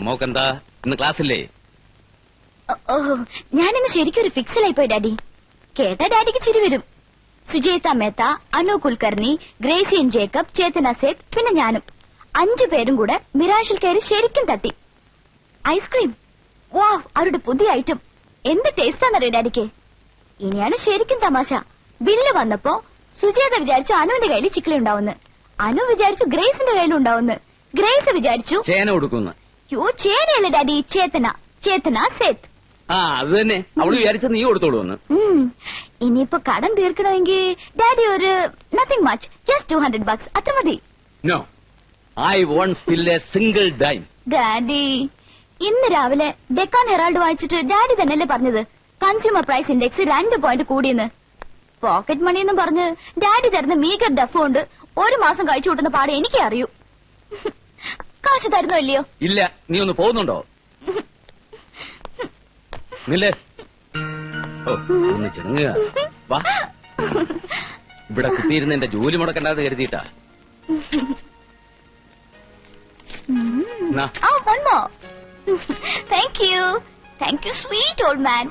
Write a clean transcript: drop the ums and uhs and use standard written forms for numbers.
മോക്കെന്താ ഇന്ന് ക്ലാസ്സില്ലേ? ഓഹോ, ഞാനിന്ന് ശരിക്കും ഒരു ഫിക്സിലായിപ്പോയി ഡാഡി. കേട്ടാ ഡാഡിക്ക് ചിരി വരും. സുജേത മേത്ത, അനു കുൽക്കർണി, ഗ്രേസിയൻ ജേക്കബ്, ചേതന സേത്, പിന്നെ ഞാനും 5 പേരും കൂടെ മിറാഷിൽ കയറി ശരിക്കും തട്ടി. ഐസ്ക്രീം, വാവ്, അവരുടെ പുതിയ ഐറ്റം. എന്ത് ടേസ്റ്റാന്നറിയോ ഡാഡിക്ക്. ഇനിയാണ് ശരിക്കും തമാശ. ബില്ല് വന്നപ്പോ സുജേത വിചാരിച്ചു അനുവിന്റെ കയ്യിൽ ചിക്കിലി ഉണ്ടാവുന്നു, അനു വിചാരിച്ചു ഗ്രേസിന്റെ കയ്യിലുണ്ടാവുന്നു, ഗ്രേസ് വിചാരിച്ചു ചേന കൊടുക്കുന്നു. യോ, ചേനയല്ല ഡാഡി, ചേതന, ചേതന സേത്. അത് തന്നെ അവള് വിചാരിച്ച നീ കൊടുത്തോളൂ എന്ന്. ഇനിയിപ്പോ കടം തീർക്കണമെങ്കിൽ ഡാഡി ഒരു നത്തിങ് മച്ച്, ജസ്റ്റ് $200 അത്ര മതി. No, I won't spill a single dime. Daddy, ഇന്ന് രാവിലെ ഡെക്കാൻ ഹെറാൾഡ് വായിച്ചിട്ട് ഡാഡി തന്നെയല്ലേ പറഞ്ഞത് കൺസ്യൂമർ പ്രൈസ് ഇൻഡെക്സ് 2 പോയിന്റ് കൂടിയെന്ന്. പോക്കറ്റ് മണി എന്നും പറഞ്ഞ് ഡാഡി തരുന്ന മീഗർ ഡഫ് കൊണ്ട് 1 മാസം കഴിച്ചു കൂട്ടുന്ന പാടെ എനിക്കേ അറിയൂ. കാശ് തരുന്നോ ഇല്ലയോ? ഇല്ല. നീ ഒന്ന് പോകുന്നുണ്ടോ? നില്ലേ. ഓ, ഒന്ന് ചിണുങ്ങുക. വാ, ഇവിടെ കുത്തിയിരുന്ന് എന്റെ ജോലി മുടക്കണ്ടാന്ന് കരുതിയിട്ടാ. Oh, one more. Thank you. Thank you, sweet old man.